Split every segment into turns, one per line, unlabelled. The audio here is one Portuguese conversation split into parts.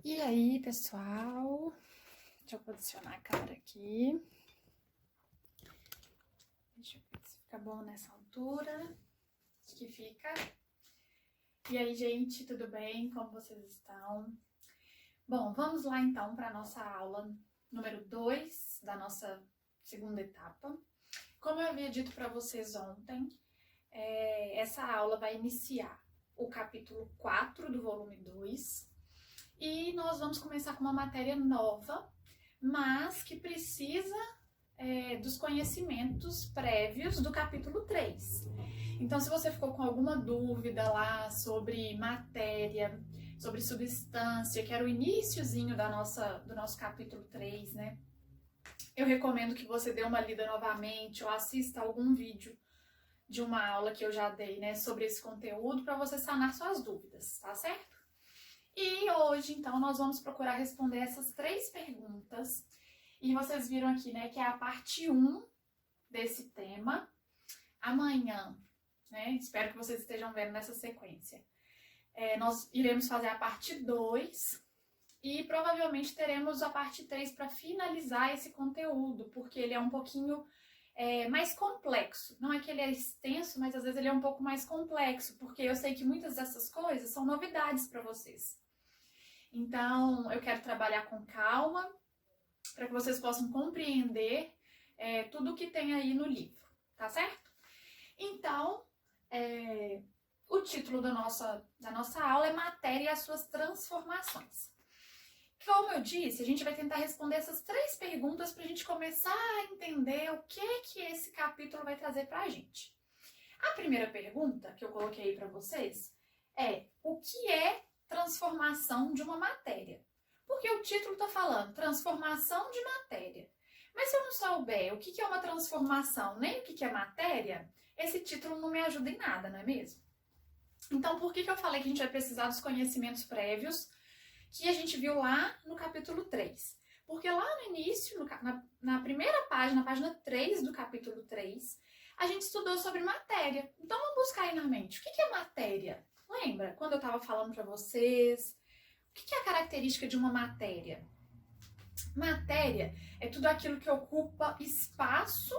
E aí, pessoal? Deixa eu posicionar a cara aqui. Deixa eu ver se fica bom nessa altura. Acho que fica. E aí, gente, tudo bem? Como vocês estão? Bom, vamos lá então para a nossa aula número 2 da nossa segunda etapa. Como eu havia dito para vocês ontem, essa aula vai iniciar o capítulo 4 do volume 2 e nós vamos começar com uma matéria nova, mas que precisa dos conhecimentos prévios do capítulo 3. Então, se você ficou com alguma dúvida lá sobre matéria, sobre substância, que era o iniciozinho do nosso capítulo 3, né? Eu recomendo que você dê uma lida novamente ou assista algum vídeo de uma aula que eu já dei, né, sobre esse conteúdo para você sanar suas dúvidas, tá certo? E hoje, então, nós vamos procurar responder essas 3 perguntas. E vocês viram aqui, né, que é a parte 1 desse tema. Amanhã, né, espero que vocês estejam vendo nessa sequência. Nós iremos fazer a parte 2 e provavelmente teremos a parte 3 para finalizar esse conteúdo, porque ele é um pouquinho mais complexo. Não é que ele é extenso, mas às vezes ele é um pouco mais complexo, porque eu sei que muitas dessas coisas são novidades para vocês. Então, eu quero trabalhar com calma, para que vocês possam compreender tudo o que tem aí no livro, tá certo? Então, o título da nossa aula é Matéria e as suas transformações. Como eu disse, a gente vai tentar responder essas 3 perguntas para a gente começar a entender o que esse capítulo vai trazer para a gente. A primeira pergunta que eu coloquei para vocês é: o que é transformação de uma matéria? Porque o título está falando transformação de matéria. Mas se eu não souber o que é uma transformação, nem o que é matéria, esse título não me ajuda em nada, não é mesmo? Então, por que eu falei que a gente vai precisar dos conhecimentos prévios que a gente viu lá no capítulo 3? Porque lá no início, na primeira página, na página 3 do capítulo 3, a gente estudou sobre matéria. Então, vamos buscar aí na mente. O que é matéria? Lembra quando eu estava falando para vocês? O que é a característica de uma matéria? Matéria é tudo aquilo que ocupa espaço,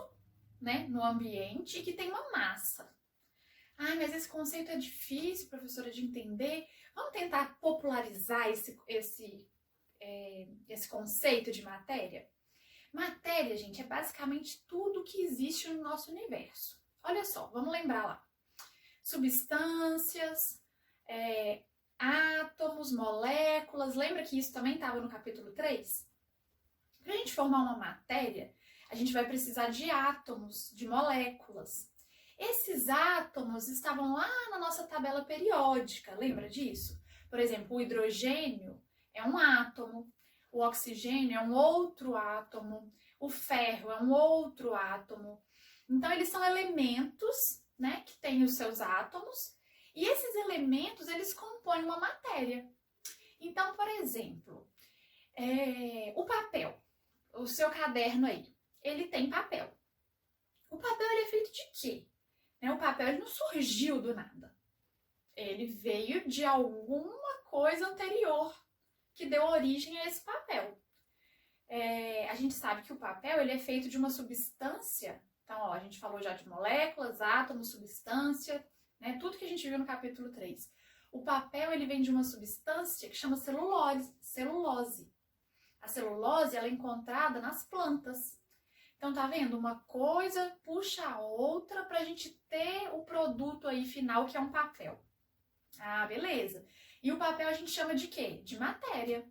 né, no ambiente e que tem uma massa. Ah, mas esse conceito é difícil, professora, de entender. Vamos tentar popularizar esse conceito de matéria? Matéria, gente, é basicamente tudo que existe no nosso universo. Olha só, vamos lembrar lá. Substâncias, átomos, moléculas. Lembra que isso também estava no capítulo 3? Para a gente formar uma matéria, a gente vai precisar de átomos, de moléculas. Esses átomos estavam lá na nossa tabela periódica, lembra disso? Por exemplo, o hidrogênio é um átomo, o oxigênio é um outro átomo, o ferro é um outro átomo. Então, eles são elementos, né, que têm os seus átomos, e esses elementos, eles compõem uma matéria. Então, por exemplo, o papel, o seu caderno aí, ele tem papel. O papel ele é feito de quê? O papel ele não surgiu do nada. Ele veio de alguma coisa anterior que deu origem a esse papel. A gente sabe que o papel ele é feito de uma substância. Então, ó, a gente falou já de moléculas, átomos, substância, né? Tudo que a gente viu no capítulo 3. O papel ele vem de uma substância que chama celulose. A celulose ela é encontrada nas plantas. Então, tá vendo? Uma coisa puxa a outra para a gente ter o produto aí final, que é um papel. Ah, beleza. E o papel a gente chama de quê? De matéria.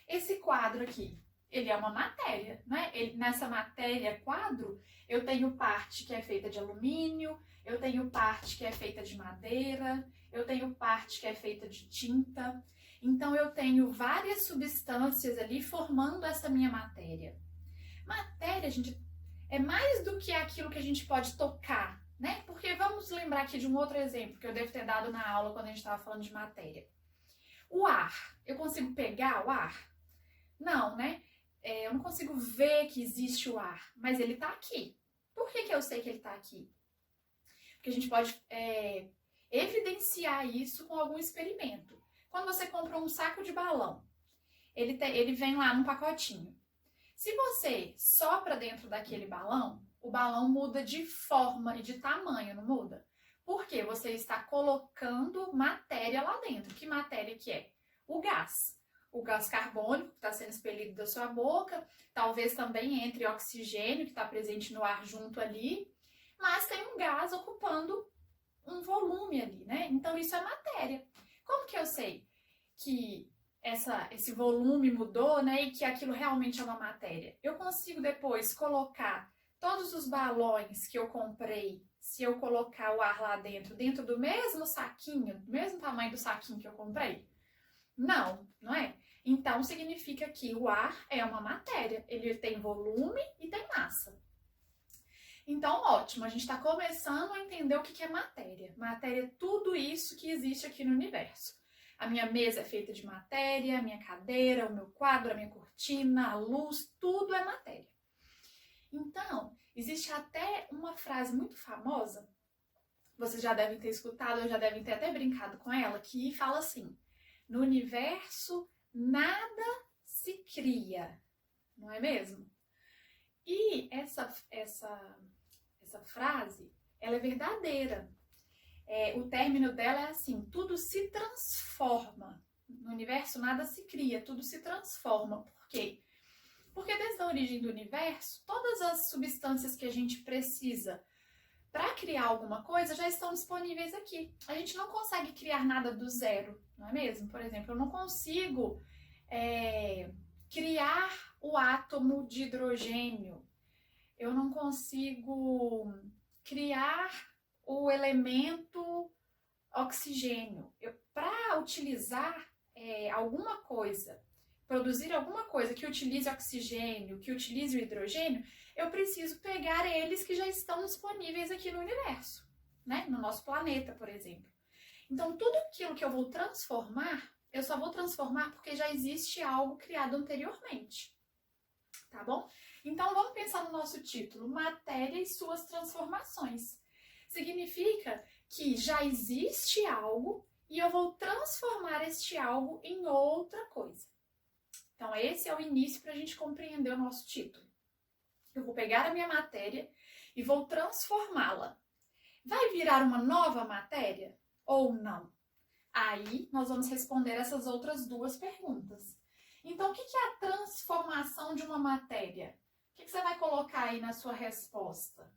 Esse quadro aqui, ele é uma matéria, né? Nessa matéria quadro, eu tenho parte que é feita de alumínio, eu tenho parte que é feita de madeira, eu tenho parte que é feita de tinta. Então, eu tenho várias substâncias ali formando essa minha matéria. Matéria, gente, é mais do que aquilo que a gente pode tocar, né? Porque vamos lembrar aqui de um outro exemplo que eu devo ter dado na aula quando a gente estava falando de matéria. O ar, eu consigo pegar o ar? Não, né? Eu não consigo ver que existe o ar, mas ele está aqui. Por que eu sei que ele está aqui? Porque a gente pode evidenciar isso com algum experimento. Quando você compra um saco de balão ele vem lá num pacotinho. Se você sopra dentro daquele balão, o balão muda de forma e de tamanho, não muda? Porque você está colocando matéria lá dentro. Que matéria que é? O gás. O gás carbônico que está sendo expelido da sua boca, talvez também entre oxigênio que está presente no ar junto ali, mas tem um gás ocupando um volume ali, né? Então isso é matéria. Como que eu sei que esse volume mudou, né? E que aquilo realmente é uma matéria? Eu consigo depois colocar todos os balões que eu comprei, se eu colocar o ar lá dentro do mesmo saquinho, do mesmo tamanho do saquinho que eu comprei? Não, não é? Então significa que o ar é uma matéria, ele tem volume e tem massa. Então, ótimo, a gente está começando a entender o que é matéria. Matéria é tudo isso que existe aqui no universo. A minha mesa é feita de matéria, a minha cadeira, o meu quadro, a minha cortina, a luz, tudo é matéria. Então, existe até uma frase muito famosa, vocês já devem ter escutado, ou já devem ter até brincado com ela, que fala assim: no universo nada se cria, não é mesmo? E essa frase, ela é verdadeira. O término dela é assim: tudo se transforma. No universo nada se cria, tudo se transforma. Por quê? Porque desde a origem do universo, todas as substâncias que a gente precisa para criar alguma coisa já estão disponíveis aqui. A gente não consegue criar nada do zero, não é mesmo? Por exemplo, eu não consigo criar o átomo de hidrogênio. Eu não consigo criar o elemento oxigênio. Para utilizar alguma coisa, produzir alguma coisa que utilize oxigênio, que utilize o hidrogênio, eu preciso pegar eles que já estão disponíveis aqui no universo, né? No nosso planeta, por exemplo. Então, tudo aquilo que eu vou transformar, eu só vou transformar porque já existe algo criado anteriormente, tá bom? Então, vamos pensar no nosso título: Matéria e suas transformações. Significa que já existe algo e eu vou transformar este algo em outra coisa. Então, esse é o início para a gente compreender o nosso título. Eu vou pegar a minha matéria e vou transformá-la. Vai virar uma nova matéria ou não? Aí, nós vamos responder essas outras duas perguntas. Então, o que é a transformação de uma matéria? O que você vai colocar aí na sua resposta?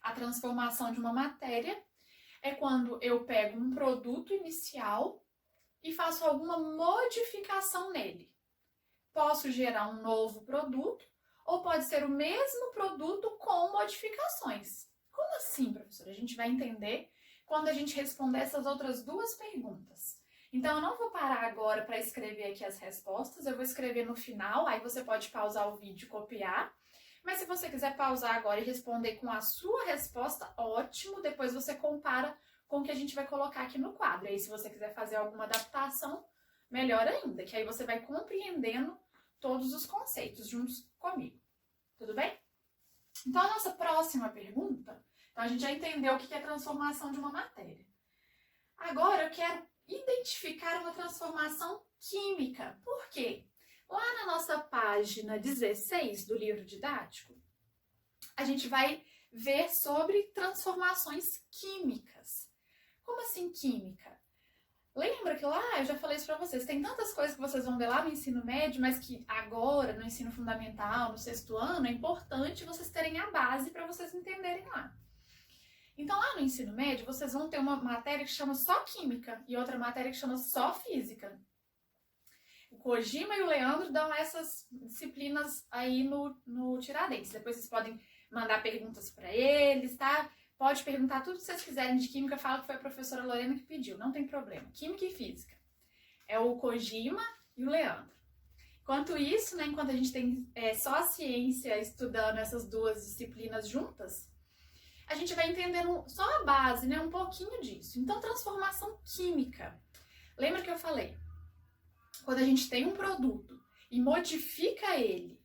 A transformação de uma matéria é quando eu pego um produto inicial e faço alguma modificação nele. Posso gerar um novo produto ou pode ser o mesmo produto com modificações. Como assim, professora? A gente vai entender quando a gente responder essas outras duas perguntas. Então, eu não vou parar agora para escrever aqui as respostas, eu vou escrever no final, aí você pode pausar o vídeo e copiar. Mas se você quiser pausar agora e responder com a sua resposta, ótimo, depois você compara com o que a gente vai colocar aqui no quadro. E aí, se você quiser fazer alguma adaptação, melhor ainda, que aí você vai compreendendo todos os conceitos juntos comigo. Tudo bem? Então, a nossa próxima pergunta, então a gente já entendeu o que é transformação de uma matéria. Agora, eu quero identificar uma transformação química. Por quê? Lá na nossa página 16 do livro didático, a gente vai ver sobre transformações químicas. Como assim química? Lembra que lá eu já falei isso pra vocês, tem tantas coisas que vocês vão ver lá no ensino médio, mas que agora, no ensino fundamental, no 6º ano, é importante vocês terem a base para vocês entenderem lá. Então, lá no ensino médio, vocês vão ter uma matéria que chama só química e outra matéria que chama só física. O Kojima e o Leandro dão essas disciplinas aí no Tiradentes. Depois vocês podem mandar perguntas para eles, tá? Pode perguntar tudo que vocês quiserem de química, fala que foi a professora Lorena que pediu, não tem problema. Química e física. É o Kojima e o Leandro. Enquanto isso, né, enquanto a gente tem só a ciência estudando essas duas disciplinas juntas, a gente vai entendendo só a base, né, um pouquinho disso. Então, transformação química. Lembra que eu falei? Quando a gente tem um produto e modifica ele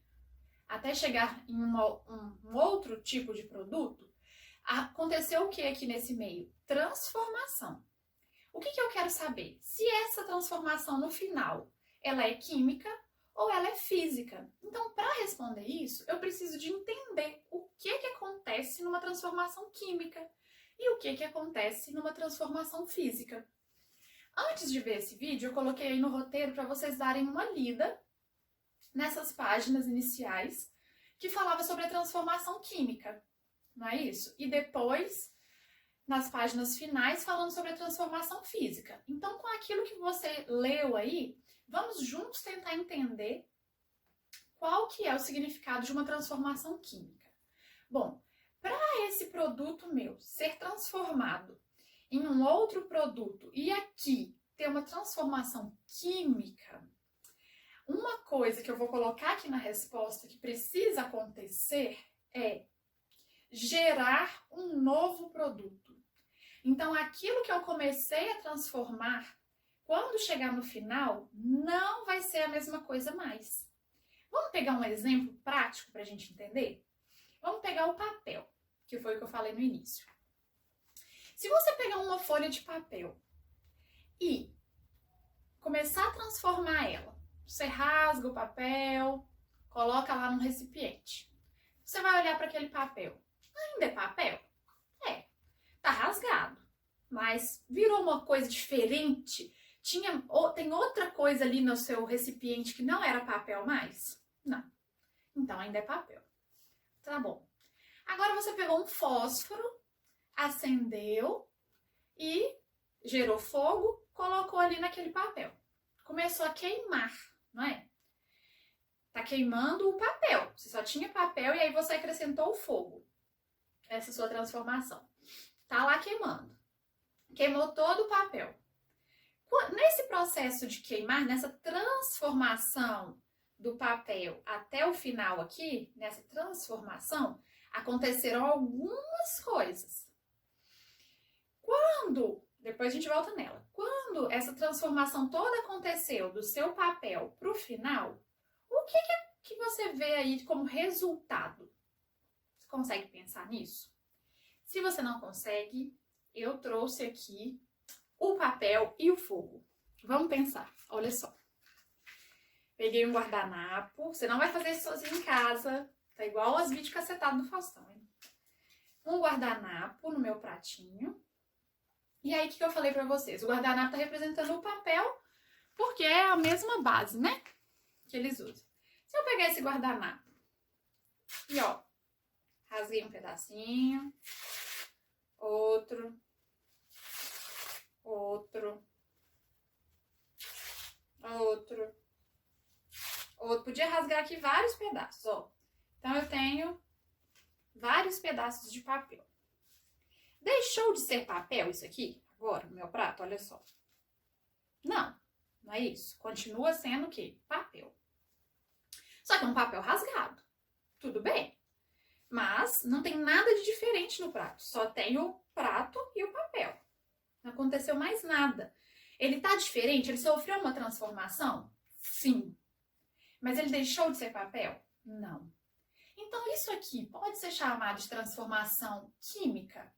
até chegar em um outro tipo de produto, aconteceu o que aqui nesse meio? Transformação. O que eu quero saber? Se essa transformação no final, ela é química ou ela é física? Então, para responder isso, eu preciso de entender o que acontece numa transformação química e o que acontece numa transformação física. Antes de ver esse vídeo, eu coloquei aí no roteiro para vocês darem uma lida nessas páginas iniciais que falava sobre a transformação química, não é isso? E depois, nas páginas finais, falando sobre a transformação física. Então, com aquilo que você leu aí, vamos juntos tentar entender qual que é o significado de uma transformação química. Bom, para esse produto meu ser transformado em um outro produto e aqui ter uma transformação química, uma coisa que eu vou colocar aqui na resposta que precisa acontecer é gerar um novo produto. Então, aquilo que eu comecei a transformar, quando chegar no final, não vai ser a mesma coisa mais. Vamos pegar um exemplo prático para a gente entender? Vamos pegar o papel, que foi o que eu falei no início. Se você pegar uma folha de papel e começar a transformar ela, você rasga o papel, coloca lá num recipiente. Você vai olhar para aquele papel. Ainda é papel? É. Tá rasgado. Mas virou uma coisa diferente? Tem outra coisa ali no seu recipiente que não era papel mais? Não. Então ainda é papel. Tá bom. Agora você pegou um fósforo, acendeu e gerou fogo, colocou ali naquele papel. Começou a queimar, não é? Tá queimando o papel. Você só tinha papel e aí você acrescentou o fogo. Essa é a sua transformação. Tá lá queimando. Queimou todo o papel. Nesse processo de queimar, nessa transformação do papel até o final aqui, nessa transformação, aconteceram algumas coisas. Depois a gente volta nela. Quando essa transformação toda aconteceu do seu papel para o final, o que você vê aí como resultado? Você consegue pensar nisso? Se você não consegue, eu trouxe aqui o papel e o fogo. Vamos pensar, olha só. Peguei um guardanapo, você não vai fazer isso sozinho em casa, tá igual as videocassetadas do Faustão, hein? Um guardanapo no meu pratinho. E aí, o que eu falei pra vocês? O guardanapo tá representando o papel, porque é a mesma base, né? Que eles usam. Se eu pegar esse guardanapo e, ó, rasguei um pedacinho, outro, podia rasgar aqui vários pedaços, ó. Então, eu tenho vários pedaços de papel. Deixou de ser papel isso aqui, agora, no meu prato, olha só. Não é isso. Continua sendo o quê? Papel. Só que é um papel rasgado. Tudo bem. Mas não tem nada de diferente no prato. Só tem o prato e o papel. Não aconteceu mais nada. Ele tá diferente? Ele sofreu uma transformação? Sim. Mas ele deixou de ser papel? Não. Então isso aqui pode ser chamado de transformação química?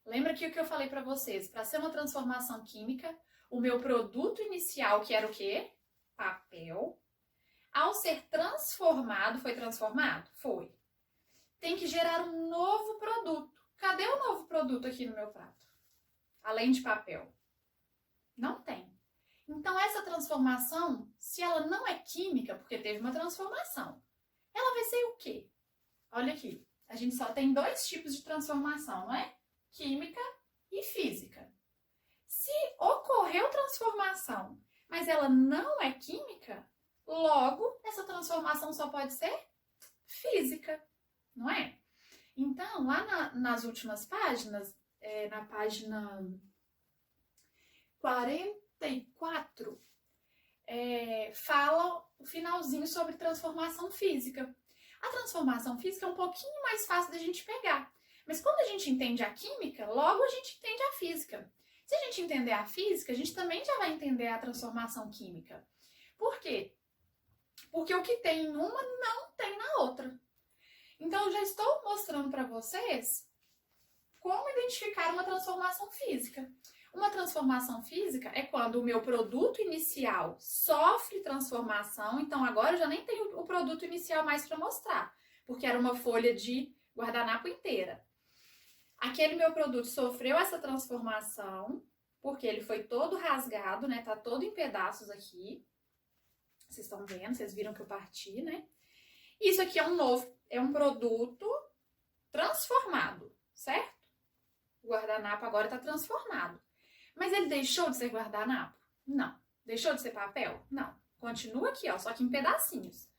Lembra que o que eu falei para vocês? Para ser uma transformação química, o meu produto inicial, que era o quê? Papel. Ao ser transformado, foi transformado? Foi. Tem que gerar um novo produto. Cadê o novo produto aqui no meu prato? Além de papel. Não tem. Então, essa transformação, se ela não é química, porque teve uma transformação, ela vai ser o quê? Olha aqui. A gente só tem dois tipos de transformação, não é? Química e física. Se ocorreu transformação, mas ela não é química, logo, essa transformação só pode ser física, não é? Então, lá nas últimas páginas, na página 44, fala o finalzinho sobre transformação física. A transformação física é um pouquinho mais fácil da gente pegar. Mas quando a gente entende a química, logo a gente entende a física. Se a gente entender a física, a gente também já vai entender a transformação química. Por quê? Porque o que tem em uma não tem na outra. Então, eu já estou mostrando para vocês como identificar uma transformação física. Uma transformação física é quando o meu produto inicial sofre transformação, então agora eu já nem tenho o produto inicial mais para mostrar, porque era uma folha de guardanapo inteira. Aquele meu produto sofreu essa transformação, porque ele foi todo rasgado, né? Tá todo em pedaços aqui. Vocês estão vendo, vocês viram que eu parti, né? Isso aqui é um produto transformado, certo? O guardanapo agora está transformado. Mas ele deixou de ser guardanapo? Não. Deixou de ser papel? Não. Continua aqui, ó, só que em pedacinhos.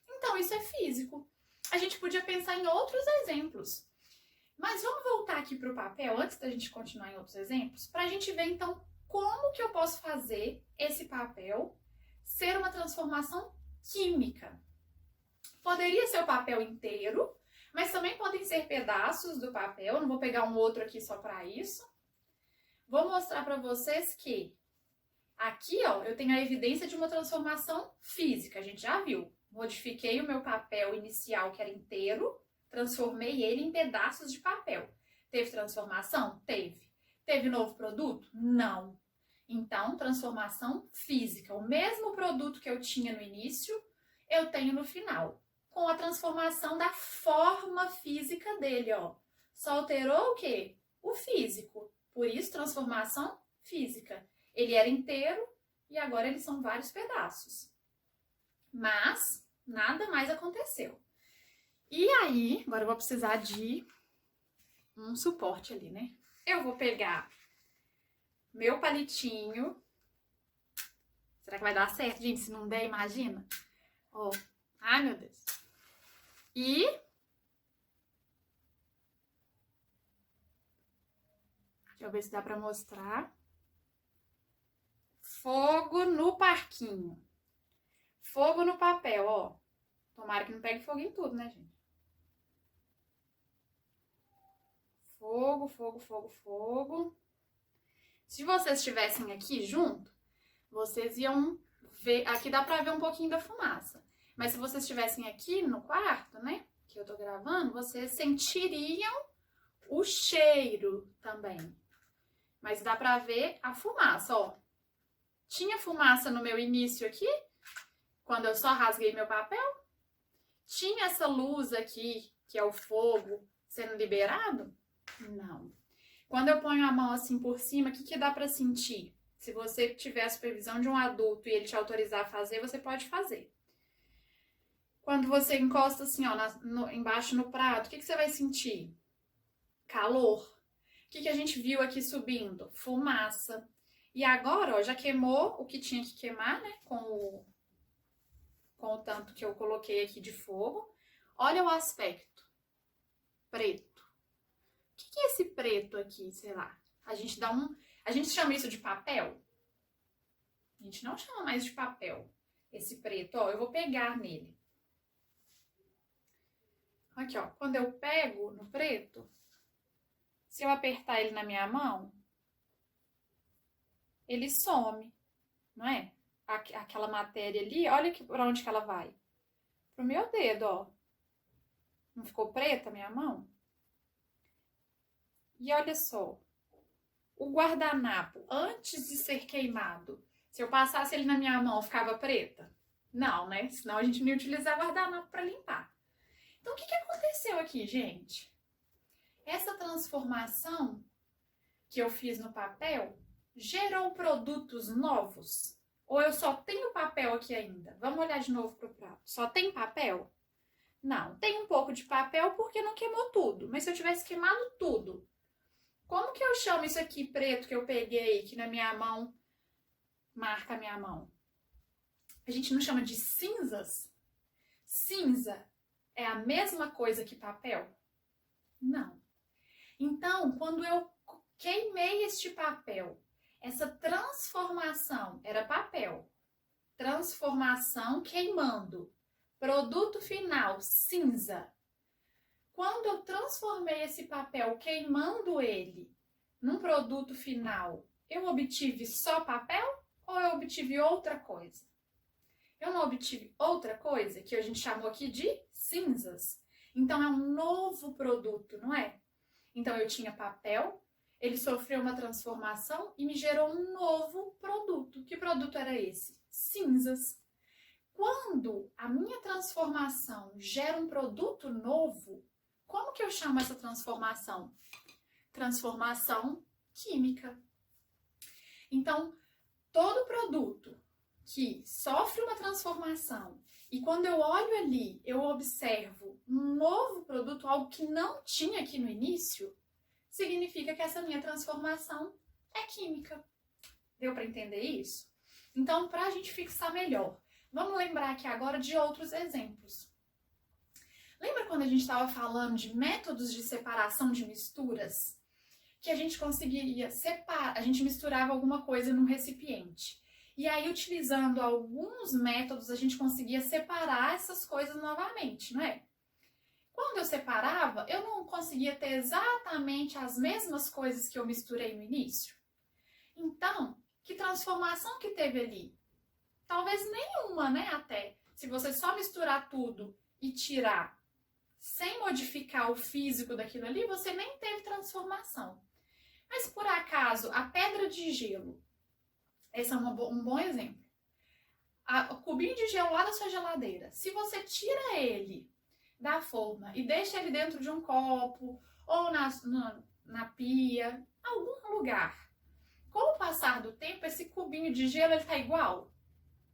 Então, isso é físico. A gente podia pensar em outros exemplos. Mas vamos voltar aqui para o papel, antes da gente continuar em outros exemplos, para a gente ver, então, como que eu posso fazer esse papel ser uma transformação química. Poderia ser o papel inteiro, mas também podem ser pedaços do papel. Eu não vou pegar um outro aqui só para isso. Vou mostrar para vocês que aqui, ó, eu tenho a evidência de uma transformação física. A gente já viu. Modifiquei o meu papel inicial, que era inteiro, transformei ele em pedaços de papel. Teve transformação? Teve. Teve novo produto? Não. Então, transformação física. O mesmo produto que eu tinha no início, eu tenho no final. Com a transformação da forma física dele, ó. Só alterou o quê? O físico. Por isso, transformação física. Ele era inteiro e agora eles são vários pedaços. Mas, nada mais aconteceu. E aí, agora eu vou precisar de um suporte ali, né? Eu vou pegar meu palitinho. Será que vai dar certo, gente? Se não der, imagina. Ó, ai, meu Deus. E deixa eu ver se dá pra mostrar. Fogo no parquinho. Fogo no papel, ó. Tomara que não pegue fogo em tudo, né, gente? Fogo, fogo, fogo, fogo. Se vocês estivessem aqui junto, vocês iam ver... Aqui dá pra ver um pouquinho da fumaça. Mas se vocês estivessem aqui no quarto, né, que eu tô gravando, vocês sentiriam o cheiro também. Mas dá pra ver a fumaça, ó. Tinha fumaça no meu início aqui, quando eu só rasguei meu papel. Tinha essa luz aqui, que é o fogo, sendo liberado? Não. Quando eu ponho a mão assim por cima, o que dá pra sentir? Se você tiver a supervisão de um adulto e ele te autorizar a fazer, você pode fazer. Quando você encosta assim, ó, embaixo no prato, o que você vai sentir? Calor. O que a gente viu aqui subindo? Fumaça. E agora, ó, já queimou o que tinha que queimar, né? Com o tanto que eu coloquei aqui de fogo. Olha o aspecto. Preto. O que é esse preto aqui, sei lá? A gente chama isso de papel? A gente não chama mais de papel. Esse preto, ó, eu vou pegar nele. Aqui, ó, quando eu pego no preto, se eu apertar ele na minha mão, ele some, não é? Aquela matéria ali, olha para onde que ela vai. Pro meu dedo, ó. Não ficou preta a minha mão? E olha só, o guardanapo, antes de ser queimado, se eu passasse ele na minha mão, ficava preta? Não, né? Senão a gente não ia utilizar guardanapo para limpar. Então, o que aconteceu aqui, gente? Essa transformação que eu fiz no papel gerou produtos novos? Ou eu só tenho papel aqui ainda? Vamos olhar de novo pro prato. Só tem papel? Não, tem um pouco de papel porque não queimou tudo. Mas se eu tivesse queimado tudo, como que eu chamo isso aqui preto que eu peguei, que na minha mão marca a minha mão? A gente não chama de cinzas? Cinza é a mesma coisa que papel? Não. Então, quando eu queimei este papel, essa transformação era papel, transformação queimando, produto final cinza. Quando eu transformei esse papel queimando ele num produto final, eu obtive só papel ou eu obtive outra coisa? Eu não obtive outra coisa, que a gente chamou aqui de cinzas. Então, é um novo produto, não é? Então, eu tinha papel, Ele sofreu uma transformação e me gerou um novo produto. Que produto era esse? Cinzas. Quando a minha transformação gera um produto novo, como que eu chamo essa transformação? Transformação química. Então, todo produto que sofre uma transformação e quando eu olho ali, eu observo um novo produto, algo que não tinha aqui no início, significa que essa minha transformação é química. Deu para entender isso? Então, para a gente fixar melhor, vamos lembrar aqui agora de outros exemplos. Lembra quando a gente estava falando de métodos de separação de misturas? Que a gente conseguiria separar, a gente misturava alguma coisa num recipiente. E aí, utilizando alguns métodos, a gente conseguia separar essas coisas novamente, não é? Quando eu separava, eu não conseguia ter exatamente as mesmas coisas que eu misturei no início. Então, que transformação que teve ali? Talvez nenhuma, né, até. Se você só misturar tudo e tirar, sem modificar o físico daquilo ali, você nem teve transformação. Mas, por acaso, a pedra de gelo, esse é um bom exemplo. O cubinho de gelo lá da sua geladeira, se você tira ele da forma e deixa ele dentro de um copo ou na pia, algum lugar, com o passar do tempo, esse cubinho de gelo ele tá igual?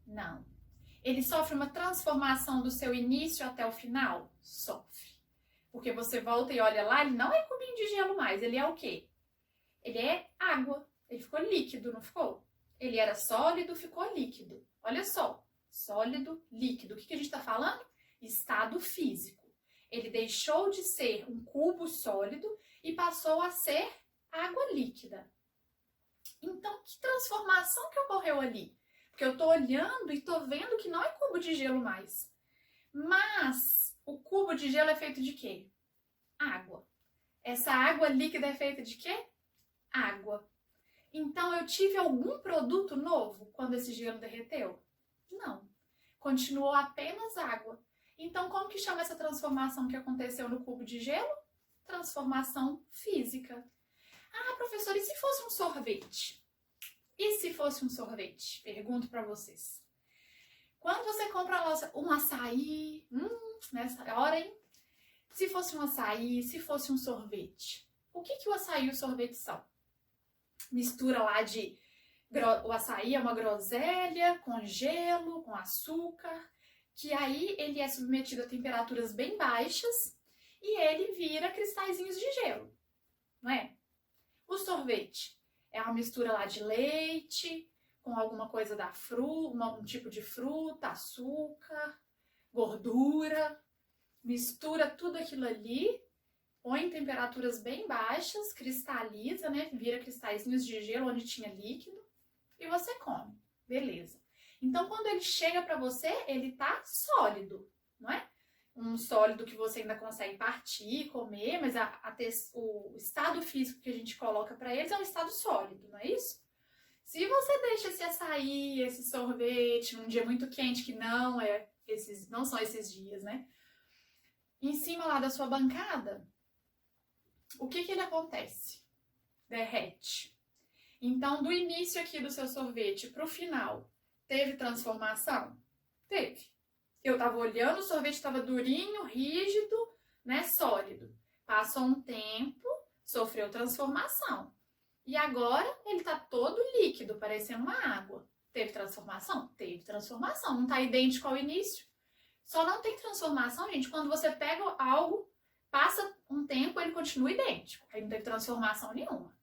Não. Ele sofre uma transformação do seu início até o final? Sofre. Porque você volta e olha lá, ele não é cubinho de gelo mais, ele é o quê? Ele é água. Ele ficou líquido, não ficou? Ele era sólido, ficou líquido. Olha só, sólido, líquido. O que a gente está falando? Estado físico. Ele deixou de ser um cubo sólido e passou a ser água líquida. Então, que transformação que ocorreu ali? Porque eu estou olhando e estou vendo que não é cubo de gelo mais. Mas o cubo de gelo é feito de quê? Água. Essa água líquida é feita de quê? Água. Então, eu tive algum produto novo quando esse gelo derreteu? Não. Continuou apenas água. Então, como que chama essa transformação que aconteceu no cubo de gelo? Transformação física. Ah, professor, e se fosse um sorvete? E se fosse um sorvete? Pergunto para vocês. Quando você compra um açaí, nessa hora, hein? Se fosse um açaí, se fosse um sorvete, o que o açaí e o sorvete são? Mistura lá o açaí é uma groselha com gelo, com açúcar, que aí ele é submetido a temperaturas bem baixas e ele vira cristalzinhos de gelo, não é? O sorvete é uma mistura lá de leite, com alguma coisa da fruta, um tipo de fruta, açúcar, gordura, mistura tudo aquilo ali, põe em temperaturas bem baixas, cristaliza, né? Vira cristalzinhos de gelo onde tinha líquido e você come. Beleza. Então, quando ele chega para você, ele tá sólido, não é? Um sólido que você ainda consegue partir, comer, mas o estado físico que a gente coloca para eles é um estado sólido, não é isso? Se você deixa esse açaí, esse sorvete, num dia muito quente, que não são esses dias, né? Em cima lá da sua bancada, o que ele acontece? Derrete. Então, do início aqui do seu sorvete para o final, teve transformação? Teve. Eu estava olhando, o sorvete estava durinho, rígido, né, sólido. Passou um tempo, sofreu transformação. E agora ele está todo líquido, parecendo uma água. Teve transformação? Teve transformação. Não está idêntico ao início. Só não tem transformação, gente, quando você pega algo, passa um tempo, ele continua idêntico. Aí não teve transformação nenhuma.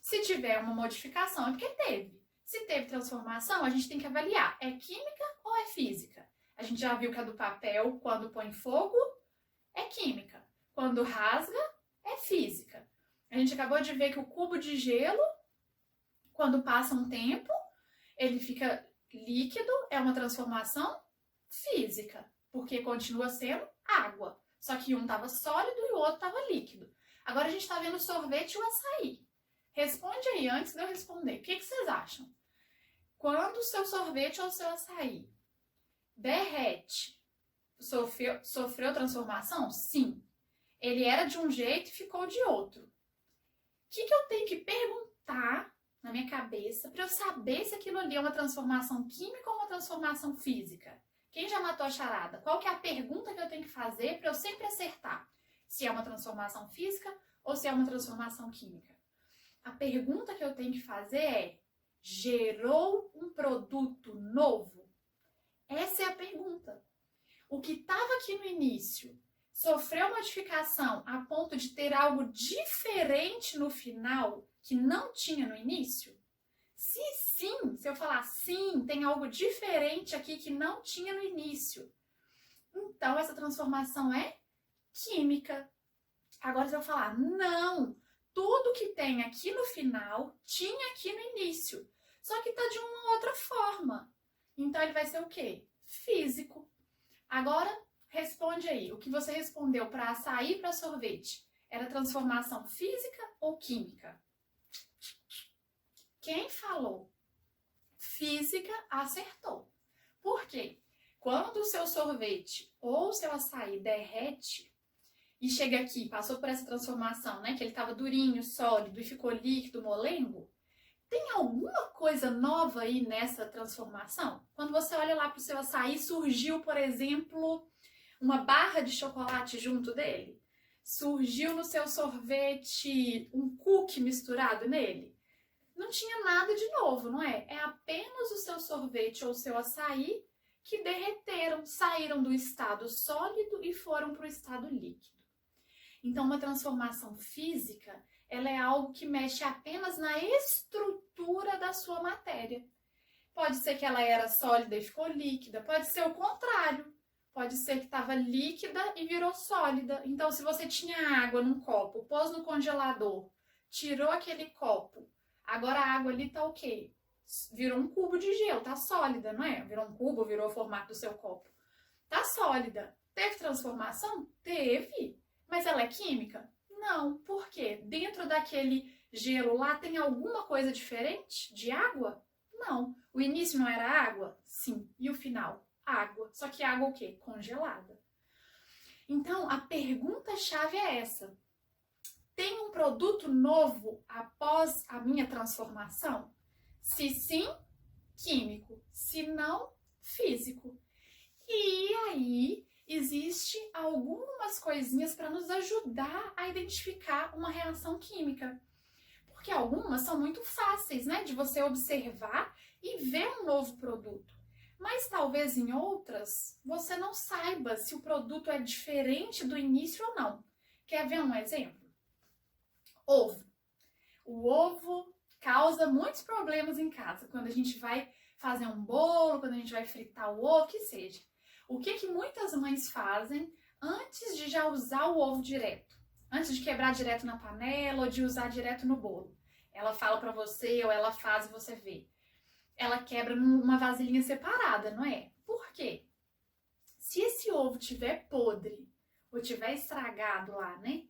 Se tiver uma modificação, é porque teve. Se teve transformação, a gente tem que avaliar. É química ou é física? A gente já viu que a do papel, quando põe fogo, é química. Quando rasga, é física. A gente acabou de ver que o cubo de gelo, quando passa um tempo, ele fica líquido, é uma transformação física, porque continua sendo água. Só que um estava sólido e o outro estava líquido. Agora a gente está vendo o sorvete e o açaí. Responde aí antes de eu responder. O que vocês acham? Quando o seu sorvete ou o seu açaí derrete, sofreu transformação? Sim. Ele era de um jeito e ficou de outro. que eu tenho que perguntar na minha cabeça para eu saber se aquilo ali é uma transformação química ou uma transformação física? Quem já matou a charada? Qual que é a pergunta que eu tenho que fazer para eu sempre acertar? Se é uma transformação física ou se é uma transformação química? A pergunta que eu tenho que fazer é: gerou um produto novo? Essa é a pergunta. O que estava aqui no início sofreu modificação a ponto de ter algo diferente no final que não tinha no início? Se sim, se eu falar sim, tem algo diferente aqui que não tinha no início, então essa transformação é química. Agora, se eu falar não, tudo que tem aqui no final tinha aqui no início, só que está de uma outra forma. Então ele vai ser o quê? Físico. Agora, responde aí, o que você respondeu para açaí e para sorvete, era transformação física ou química? Quem falou física acertou. Por quê? Quando o seu sorvete ou o seu açaí derrete e chega aqui, passou por essa transformação, né, que ele estava durinho, sólido e ficou líquido, molengo, tem alguma coisa nova aí nessa transformação? Quando você olha lá para o seu açaí, surgiu, por exemplo, uma barra de chocolate junto dele? Surgiu no seu sorvete um cookie misturado nele? Não tinha nada de novo, não é? É apenas o seu sorvete ou o seu açaí que derreteram, saíram do estado sólido e foram para o estado líquido. Então, uma transformação física, ela é algo que mexe apenas na estrutura da sua matéria. Pode ser que ela era sólida e ficou líquida, pode ser o contrário. Pode ser que estava líquida e virou sólida. Então, se você tinha água num copo, pôs no congelador, tirou aquele copo, agora a água ali tá o quê? Virou um cubo de gelo, tá sólida, não é? Virou um cubo, virou o formato do seu copo. Tá sólida. Teve transformação? Teve. Mas ela é química? Não. Por quê? Dentro daquele gelo lá tem alguma coisa diferente de água? Não. O início não era água? Sim. E o final? Água. Só que água o quê? Congelada. Então, a pergunta-chave é essa. Tem um produto novo após a minha transformação? Se sim, químico. Se não, físico. E aí, existe algumas coisinhas para nos ajudar a identificar uma reação química. Porque algumas são muito fáceis, né, de você observar e ver um novo produto. Mas talvez em outras, você não saiba se o produto é diferente do início ou não. Quer ver um exemplo? Ovo. O ovo causa muitos problemas em casa, quando a gente vai fazer um bolo, quando a gente vai fritar o ovo, que seja. O que muitas mães fazem antes de já usar o ovo direto? Antes de quebrar direto na panela ou de usar direto no bolo? Ela fala pra você ou ela faz e você vê. Ela quebra numa vasilhinha separada, não é? Por quê? Se esse ovo tiver podre ou tiver estragado lá, né?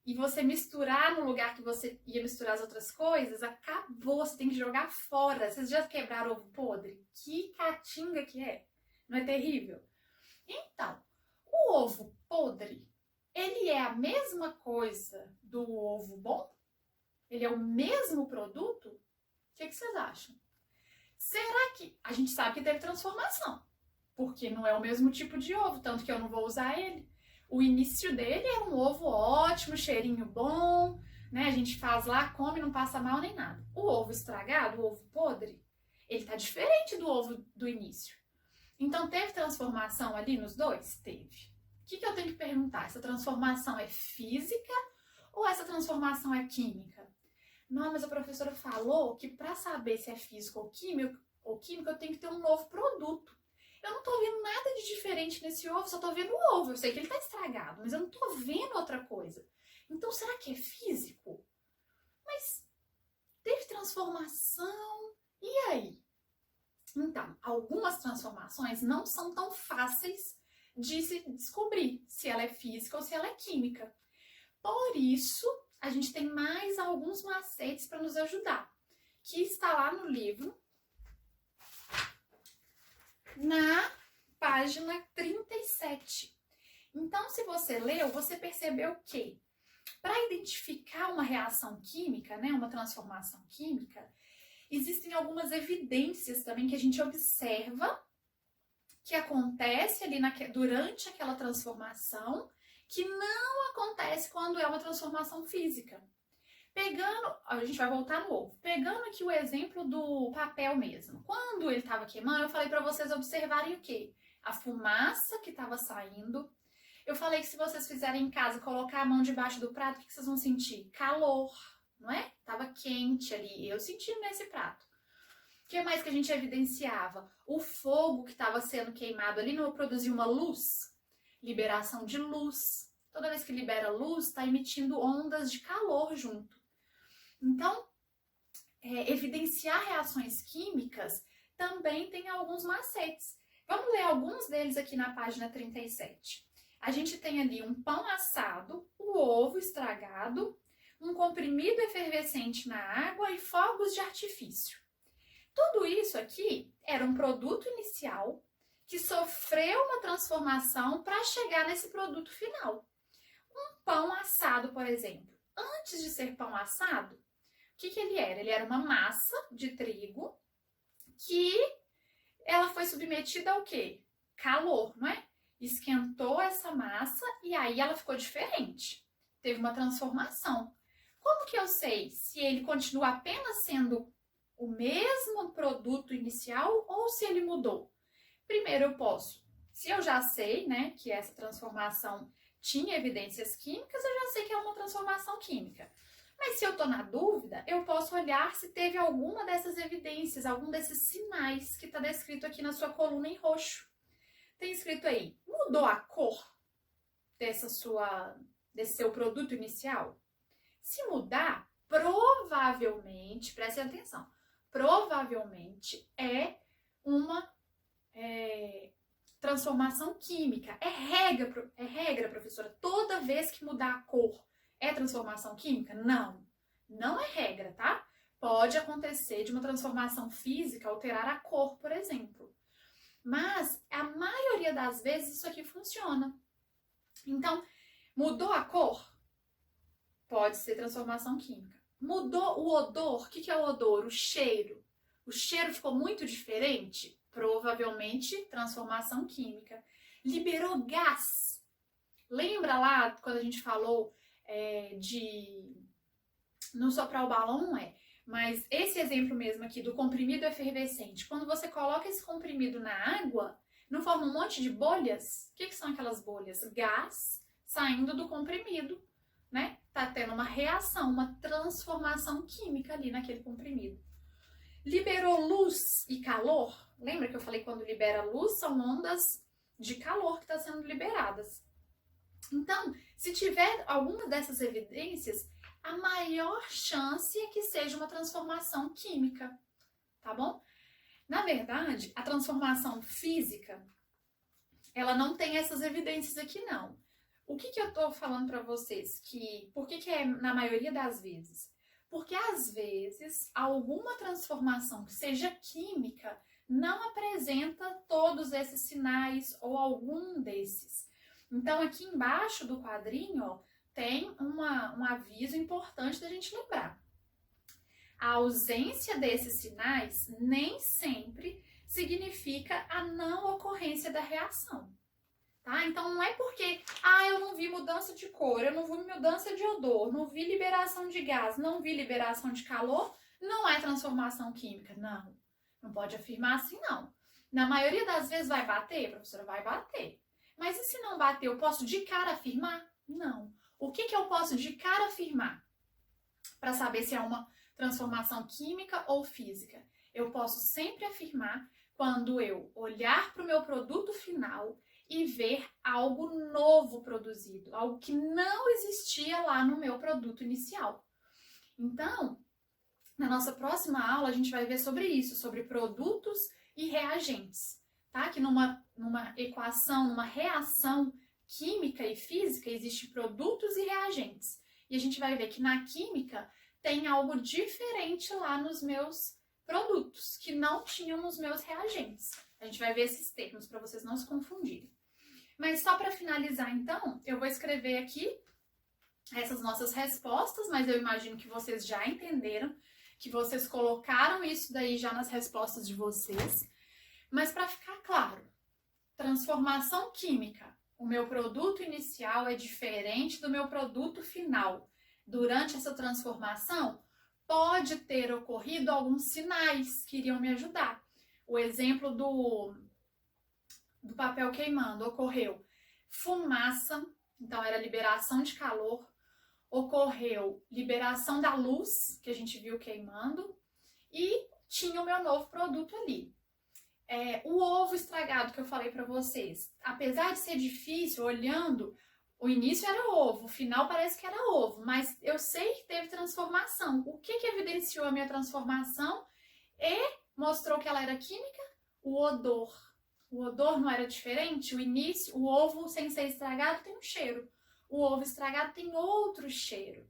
E você misturar no lugar que você ia misturar as outras coisas, acabou, você tem que jogar fora. Vocês já quebraram ovo podre? Que catinga que é! Não é terrível? Então, o ovo podre, ele é a mesma coisa do ovo bom? Ele é o mesmo produto? O que vocês acham? Será que... A gente sabe que teve transformação, porque não é o mesmo tipo de ovo, tanto que eu não vou usar ele. O início dele era um ovo ótimo, cheirinho bom, né? A gente faz lá, come, não passa mal nem nada. O ovo estragado, o ovo podre, ele tá diferente do ovo do início. Então, teve transformação ali nos dois? Teve. O que eu tenho que perguntar? Essa transformação é física ou essa transformação é química? Não, mas a professora falou que para saber se é físico ou químico, eu tenho que ter um novo produto. Eu não tô vendo nada de diferente nesse ovo, só tô vendo o ovo. Eu sei que ele tá estragado, mas eu não tô vendo outra coisa. Então, será que é físico? Mas teve transformação, e aí? Então, algumas transformações não são tão fáceis de se descobrir se ela é física ou se ela é química. Por isso, a gente tem mais alguns macetes para nos ajudar, que está lá no livro, na página 37. Então, se você leu, você percebeu que Para identificar uma reação química, né, uma transformação química, existem algumas evidências também que a gente observa que acontece ali durante aquela transformação, que não acontece quando é uma transformação física. Pegando, a gente vai voltar no ovo, pegando aqui o exemplo do papel mesmo. Quando ele estava queimando, eu falei para vocês observarem o quê? A fumaça que estava saindo. Eu falei que se vocês fizerem em casa, colocar a mão debaixo do prato, o que vocês vão sentir? Calor, não é? Tava quente ali, eu senti nesse prato. O que mais que a gente evidenciava? O fogo que estava sendo queimado ali não produzia uma luz? Liberação de luz. Toda vez que libera luz, está emitindo ondas de calor junto. Então, evidenciar reações químicas também tem alguns macetes. Vamos ler alguns deles aqui na página 37. A gente tem ali um pão assado, o ovo estragado, um comprimido efervescente na água e fogos de artifício. Tudo isso aqui era um produto inicial que sofreu uma transformação para chegar nesse produto final. Um pão assado, por exemplo. Antes de ser pão assado, o que ele era? Ele era uma massa de trigo que ela foi submetida ao quê? Calor, não é? Esquentou essa massa e aí ela ficou diferente. Teve uma transformação. Como que eu sei se ele continua apenas sendo o mesmo produto inicial ou se ele mudou? Primeiro eu posso, se eu já sei, né, que essa transformação tinha evidências químicas, eu já sei que é uma transformação química. Mas se eu estou na dúvida, eu posso olhar se teve alguma dessas evidências, algum desses sinais que está descrito aqui na sua coluna em roxo. Tem escrito aí, mudou a cor desse seu produto inicial? Se mudar, provavelmente, prestem atenção, provavelmente é uma transformação química. É regra, professora, toda vez que mudar a cor é transformação química? Não, não é regra, tá? Pode acontecer de uma transformação física alterar a cor, por exemplo. Mas a maioria das vezes isso aqui funciona. Então, mudou a cor? Pode ser transformação química. Mudou o odor? O que é o odor? O cheiro. O cheiro ficou muito diferente? Provavelmente transformação química. Liberou gás. Lembra lá quando a gente falou de não soprar o balão, não é? Mas esse exemplo mesmo aqui do comprimido efervescente, quando você coloca esse comprimido na água, não forma um monte de bolhas? O que são aquelas bolhas? Gás saindo do comprimido, né? Tá tendo uma reação, uma transformação química ali naquele comprimido. Liberou luz e calor? Lembra que eu falei quando libera luz são ondas de calor que estão sendo liberadas. Então, se tiver alguma dessas evidências, a maior chance é que seja uma transformação química, tá bom? Na verdade, a transformação física, ela não tem essas evidências aqui não. O que eu tô falando para vocês? Por que é na maioria das vezes? Porque às vezes alguma transformação que seja química não apresenta todos esses sinais ou algum desses. Então aqui embaixo do quadrinho, ó, tem um aviso importante da gente lembrar. A ausência desses sinais nem sempre significa a não ocorrência da reação. Tá? Então não é porque eu não vi mudança de cor, eu não vi mudança de odor, não vi liberação de gás, não vi liberação de calor, não é transformação química. Não, não pode afirmar assim não. Na maioria das vezes vai bater, professora, vai bater. Mas e se não bater, eu posso de cara afirmar? Não. O que eu posso de cara afirmar para saber se é uma transformação química ou física? Eu posso sempre afirmar quando eu olhar para o meu produto final e ver algo novo produzido, algo que não existia lá no meu produto inicial. Então, na nossa próxima aula, a gente vai ver sobre isso, sobre produtos e reagentes, tá? Que numa equação, numa reação química e física, existem produtos e reagentes. E a gente vai ver que na química tem algo diferente lá nos meus produtos, que não tinham nos meus reagentes. A gente vai ver esses termos para vocês não se confundirem. Mas só para finalizar, então, eu vou escrever aqui essas nossas respostas, mas eu imagino que vocês já entenderam, que vocês colocaram isso daí já nas respostas de vocês. Mas para ficar claro, transformação química, o meu produto inicial é diferente do meu produto final. Durante essa transformação, pode ter ocorrido alguns sinais que iriam me ajudar. O exemplo do papel queimando ocorreu fumaça, então era liberação de calor, ocorreu liberação da luz, que a gente viu queimando, e tinha o meu novo produto ali. O ovo estragado que eu falei para vocês, apesar de ser difícil, olhando, o início era ovo, o final parece que era ovo, mas eu sei que teve transformação. O que evidenciou a minha transformação e mostrou que ela era química? O odor. O odor não era diferente? O início, o ovo sem ser estragado tem um cheiro. O ovo estragado tem outro cheiro.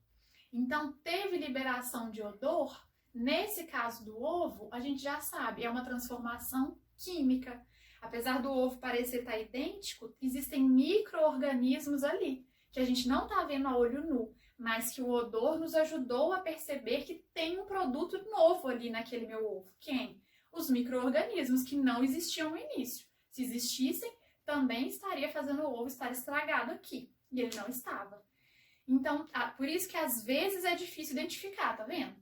Então, teve liberação de odor. Nesse caso do ovo, a gente já sabe, é uma transformação química. Apesar do ovo parecer estar idêntico, existem micro-organismos ali, que a gente não está vendo a olho nu, mas que o odor nos ajudou a perceber que tem um produto novo ali naquele meu ovo. Quem? Os micro-organismos que não existiam no início. Se existissem, também estaria fazendo o ovo estar estragado aqui. E ele não estava. Então, por isso que às vezes é difícil identificar, tá vendo?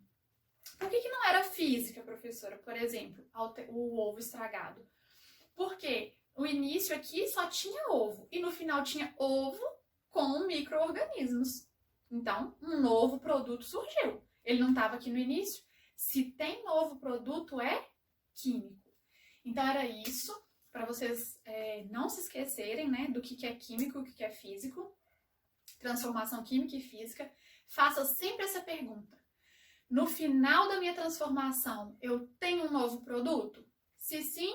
Por que não era física, professora, por exemplo, o ovo estragado? Porque o início aqui só tinha ovo e no final tinha ovo com micro-organismos. Então, um novo produto surgiu. Ele não estava aqui no início. Se tem novo produto, é químico. Então, era isso, para vocês não se esquecerem, né, do que é químico e o que é físico. Transformação química e física. Faça sempre essa pergunta. No final da minha transformação, eu tenho um novo produto? Se sim,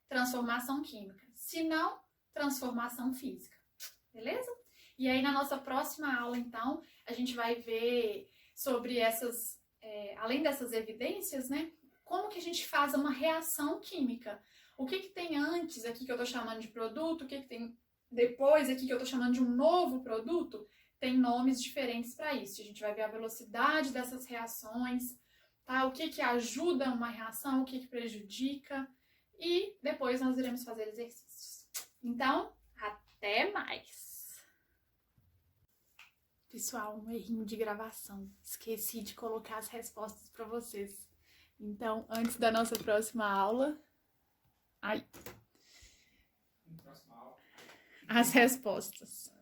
transformação química. Se não, transformação física. Beleza? E aí, na nossa próxima aula, então, a gente vai ver sobre essas, além dessas evidências, né? Como que a gente faz uma reação química? O que tem antes aqui que eu tô chamando de produto? O que tem depois aqui que eu tô chamando de um novo produto? Tem nomes diferentes para isso. A gente vai ver a velocidade dessas reações, tá? O que ajuda uma reação, o que prejudica. E depois nós iremos fazer exercícios. Então, até mais! Pessoal, um errinho de gravação. Esqueci de colocar as respostas para vocês. Então, antes da nossa próxima aula... As respostas.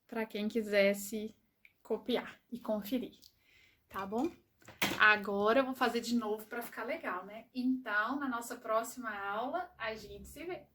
Para quem quisesse copiar e conferir, tá bom? Agora eu vou fazer de novo para ficar legal, né? Então, na nossa próxima aula, a gente se vê.